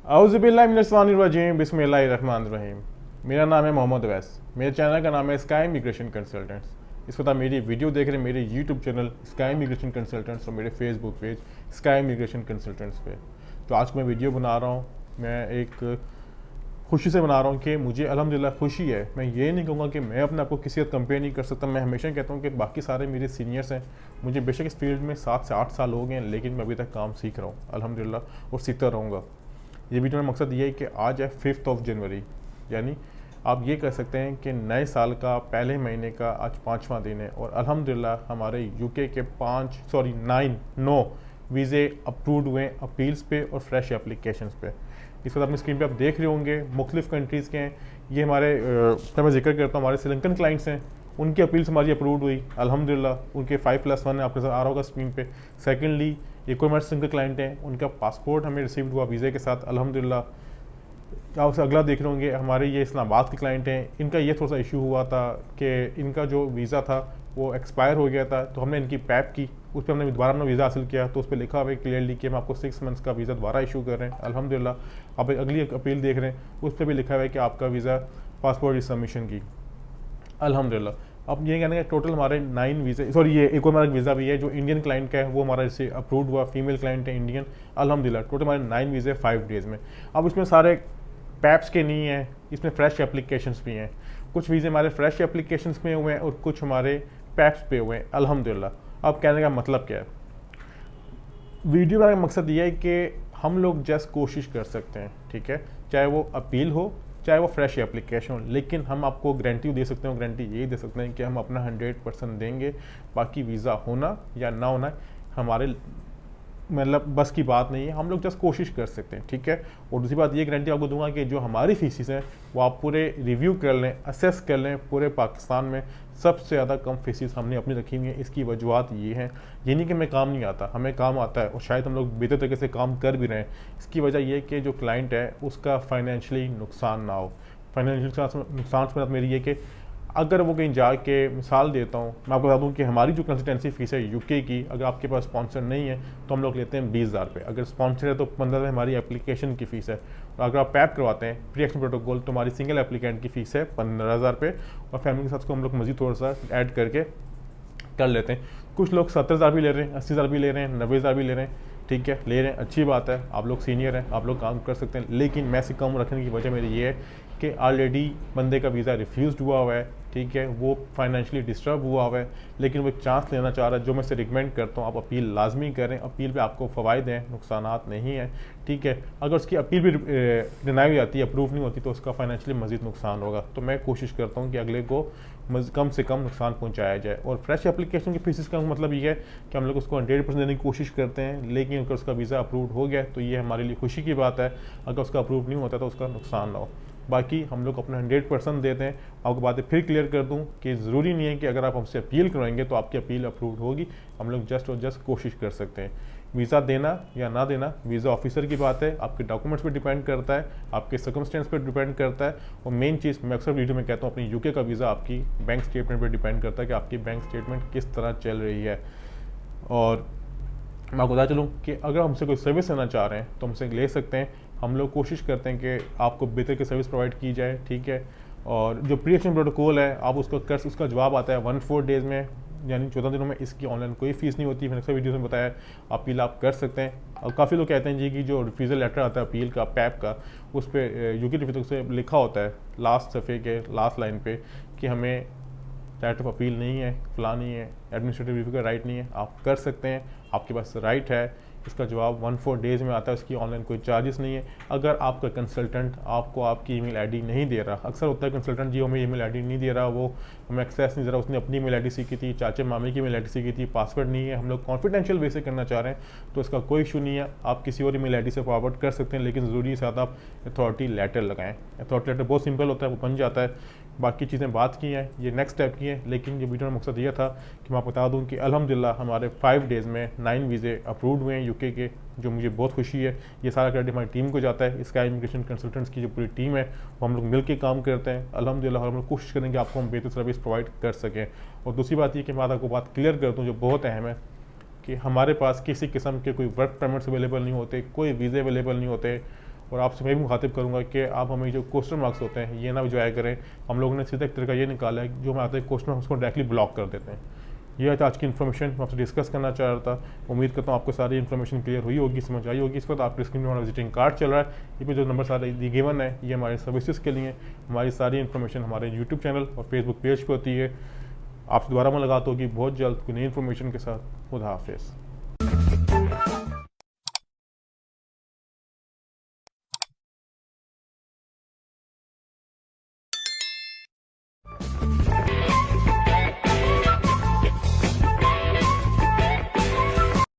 औज़ुबिल्लाहिमिनश्शैतानिर्रजीम बिस्मिल्लाहिर्रहमानिर्रहीम। मेरा नाम है मोहम्मद अवैस। मेरे चैनल का नाम है स्काई इमिग्रेशन कंसल्टेंट्स। इस वक्त आप मेरी वीडियो देख रहे हैं मेरे YouTube channel sky immigration consultants और मेरे Facebook page sky immigration consultants पे। तो आज मैं वीडियो बना रहा हूँ, मैं एक खुशी से बना रहा हूँ कि मुझे अल्हम्दुलिल्लाह खुशी है। मैं ये नहीं कहूँगा कि मैं अपने आपको किसी से कंपेयर नहीं कर सकता। मैं हमेशा कहता हूँ कि बाकी सारे मेरे सीनियर्स हैं, मुझे बेशक इस फील्ड में 7 से 8 साल हो गए हैं, लेकिन मैं अभी तक काम सीख रहा हूँ अल्हम्दुलिल्लाह, और सीखता रहूँगा। ये वीडियो में मकसद ये है कि आज है 5 जनवरी, यानी आप ये कह सकते हैं कि नए साल का पहले महीने का आज 5वां दिन है, और अल्हम्दुलिल्लाह हमारे यूके के 9 वीज़े अप्रूव्ड हुए अपील्स पे और फ्रेश एप्लीकेशंस पे। इस वक्त अपनी स्क्रीन पे आप देख रहे होंगे मुख्तलिफ कंट्रीज़ के हैं। ये हमारे मैं जिक्र करता हूँ, हमारे श्रीलंकन क्लाइंट्स हैं, उनकी अपील्स हमारी अप्रूव्ड हुई अल्हम्दुलिल्लाह। उनके 5+1 है, आपके साथ आ रहा होगा स्क्रीन पे। सेकेंडली ई-कॉमर्स के क्लाइंट हैं, उनका पासपोर्ट हमें रिसीव हुआ वीज़े के साथ अल्हम्दुलिल्लाह। आप अगला देख रहे होंगे, हमारे ये इस्लामाबाद के क्लाइंट हैं, इनका ये थोड़ा सा इशू हुआ था कि इनका जो वीज़ा था वो एक्सपायर हो गया था, तो हमने इनकी पैप की, उस पर हमने दोबारा अपना वीज़ा हासिल किया। तो उस पर लिखा हुआ है क्लियरली कि हम आपको 6 मंथ्स का वीज़ा दोबारा इशू कर रहे हैं अल्हम्दुलिल्लाह। आप अगली अपील देख रहे हैं, उस पर भी लिखा हुआ है कि आपका वीज़ा पासपोर्ट सबमिशन की अल्हम्दुलिल्लाह। अब ये कहने का टोटल हमारे 9 वीज़े, सॉरी ये एक और हमारा वीज़ा भी है जो इंडियन क्लाइंट का है, वो हमारा इससे अप्रूव्ड हुआ, फीमेल क्लाइंट है इंडियन अल्हम्दुलिल्लाह। टोटल हमारे 9 वीज़े 5 डेज़ में। अब इसमें सारे पैप्स के नहीं हैं, इसमें फ्रेश एप्लीकेशंस भी हैं। कुछ वीज़े हमारे फ्रेश एप्लीकेशंस में हुए हैं और कुछ हमारे पैप्स पे हुए हैं अल्हम्दुलिल्लाह। अब कहने का मतलब क्या है, वीडियो का मकसद ये है कि हम लोग जस्ट कोशिश कर सकते हैं, ठीक है, चाहे वो अपील हो चाहे वो फ्रेश एप्लीकेशन हो, लेकिन हम आपको गारंटी दे सकते हैं, गारंटी ये दे सकते हैं कि हम अपना 100% देंगे। बाकी वीज़ा होना या ना होना हमारे मतलब बस की बात नहीं है, हम लोग जस्ट कोशिश कर सकते हैं, ठीक है। और दूसरी बात ये गारंटी आपको दूंगा कि जो हमारी फीसिस हैं वो आप पूरे रिव्यू कर लें, असेस कर लें, पूरे पाकिस्तान में सबसे ज़्यादा कम फीसिस हमने अपनी रखी हुई है। इसकी वजूहत ये हैं, ये नहीं कि हमें काम नहीं आता, हमें काम आता है और शायद हम लोग बेहतर तरीके से काम कर भी रहे हैं। इसकी वजह यह है कि जो क्लाइंट है उसका फाइनेंशियली नुकसान ना हो। फाइनेंशियल नुकसान से मेरी ये कि अगर वो कहीं जाके, मिसाल देता हूँ, मैं आपको बता दूँ कि हमारी जो कंसल्टेंसी फीस है यूके की, अगर आपके पास स्पॉन्सर नहीं है तो हम लोग लेते हैं 20,000 रुपये। अगर स्पॉन्सर है तो 15,000 हमारी एप्लीकेशन की फ़ीस है। और अगर आप पैप करवाते हैं प्री एक्शन प्रोटोकॉल तो हमारी सिंगल एप्लीकेंट की फ़ीस है 15,000 रुपये, और फैमिली के साथ को हम लोग मज़ीद थोड़ा सा ऐड करके कर लेते हैं। कुछ लोग 70,000 भी ले रहे हैं, 80,000 भी ले रहे हैं, 90,000 भी ले रहे हैं, ठीक है, ले रहे हैं, अच्छी बात है, आप लोग सीनियर हैं, आप लोग काम कर सकते हैं। लेकिन मैं से कम रखने की वजह मेरी ये है कि ऑलरेडी बंदे का वीज़ा रिफ्यूज़ हुआ हुआ है, ठीक है, वो फाइनेंशियली डिस्टर्ब हुआ हुआ है, लेकिन वो एक चांस लेना चाह रहा है। जो मैं से रिकमेंड करता हूँ, आप अपील लाजमी करें, अपील पे आपको फ़वाइद हैं, नुकसानात नहीं है, ठीक है। अगर उसकी अपील भी डिनाई हो जाती है, अप्रूव नहीं होती, तो उसका फाइनेंशियली मज़ीद नुकसान होगा। तो मैं कोशिश करता हूँ कि अगले को कम से कम नुकसान पहुँचाया जाए। और फ्रेश एप्लीकेशन की फीसिस का मतलब ये है कि हम लोग उसको 100% देने की कोशिश करते हैं, लेकिन अगर उसका वीज़ा अप्रूव हो गया तो ये हमारे लिए खुशी की बात है। अगर उसका अप्रूव नहीं होता तो उसका नुकसान ना हो। बाकी हम लोग अपना 100% देते हैं। आपको बातें फिर क्लियर कर दूं कि ज़रूरी नहीं है कि अगर आप हमसे अपील करवाएंगे तो आपकी अपील अप्रूव होगी। हम लोग जस्ट और जस्ट कोशिश कर सकते हैं। वीज़ा देना या ना देना वीज़ा ऑफिसर की बात है, आपके डॉक्यूमेंट्स पे डिपेंड करता है, आपके सर्कमस्टेंस पे डिपेंड करता है। और मेन चीज़ मैं अक्सर वीडियो में कहता हूँ, अपनी यूके का वीज़ा आपकी बैंक स्टेटमेंट पर डिपेंड करता है कि आपकी बैंक स्टेटमेंट किस तरह चल रही है। और मैं आपको बता चलूँ कि अगर हमसे कोई सर्विस लेना चाह रहे हैं तो हमसे ले सकते हैं। हम लोग कोशिश करते हैं कि आपको बेहतर की सर्विस प्रोवाइड की जाए, ठीक है। और जो प्री एक्शन प्रोटोकॉल है आप उसका जवाब आता है 14 डेज़ में, यानी 14 दिनों में। इसकी ऑनलाइन कोई फीस नहीं होती, मैंने अक्सर वीडियो में बताया। अपील आप कर सकते हैं। और काफ़ी लोग कहते हैं जी कि जो रिफ्यूज़ल लेटर आता है अपील का, पैप का, उस पर यूके रिफ्यूज़ल से लिखा होता है लास्ट सफ़े के लास्ट लाइन पे कि हमें राइट ऑफ अपील नहीं है, फला नहीं है, एडमिनिस्ट्रेटिव रिव्यू का राइट नहीं है। आप कर सकते हैं, आपके पास राइट है। इसका जवाब 14 डेज़ में आता है, उसकी ऑनलाइन कोई चार्जेस नहीं है। अगर आपका कंसल्टेंट आपको आपकी ईमेल आईडी नहीं दे रहा, अक्सर होता है कंसल्टेंट जी हमें ईमेल आईडी नहीं दे रहा, वो हमें एक्सेस नहीं दे रहा, उसने अपनी ईमेल आईडी सीखी थी, चाचे मामे की ईमेल आईडी सीखी थी, पासवर्ड नहीं है, हम लोग कॉन्फिडेंशियल वे से करना चाह रहे हैं, तो इसका कोई इशू नहीं है। आप किसी और ईमेल आईडी से फॉरवर्ड कर सकते हैं, लेकिन ज़रूरी साथ आप अथॉरिटी लेटर लगाएं। अथॉरिटी लेटर बहुत सिंपल होता है, वो बन जाता है। बाकी चीज़ें बात की हैं, ये नेक्स्ट स्टेप की हैं, लेकिन ये वीडियो में मकसद ये था कि मैं आपको बता दूं कि अल्हम्दुलिल्लाह हमारे 5 डेज़ में 9 वीज़े अप्रूव्ड हुए हैं यूके के, जो मुझे बहुत खुशी है। ये सारा क्रेडिट हमारी टीम को जाता है। स्काई इमिग्रेशन कंसल्टेंट्स की जो पूरी टीम है वो हम लोग मिल के काम करते हैं अल्हम्दुलिल्लाह। हम लोग कोशिश करेंगे आपको हम बेहतर सर्विस प्रोवाइड कर सकें। और दूसरी बात ये कि मैं आपको बात क्लियर कर दूँ जो बहुत अहम है कि हमारे पास किसी किस्म के कोई वर्क परमिट्स अवेलेबल नहीं होते, कोई वीज़े अवेलेबल नहीं होते, और आपसे मैं भी मुखातिब करूँगा कि आप हमें जो क्वेश्चन मार्क्स होते हैं ये ना जो करें। हम लोगों ने सीधा एक तरीका ये निकाला है जो हमें आते हैं क्वेश्चन उसको डायरेक्टली ब्लॉक कर देते हैं। ये था आज की इन्फॉर्मेशन मैं आपसे डिस्कस करना चाह रहा था। उम्मीद करता हूँ आपको सारी इन्फॉर्मेशन क्लियर हुई होगी, समझ आई होगी। इस वक्त आपके स्क्रीन में हमारा विजिटिंग कार्ड चल रहा है, ये पे जो नंबर सारे गिवन है ये हमारे सर्विसेज के लिए। हमारी सारी इन्फॉर्मेशन हमारे यूट्यूब चैनल और फेसबुक पेज पर होती है। आपसे दोबारा मुलाकात होगी बहुत जल्द कोई नई इन्फॉर्मेशन के साथ। खुदा हाफिज़।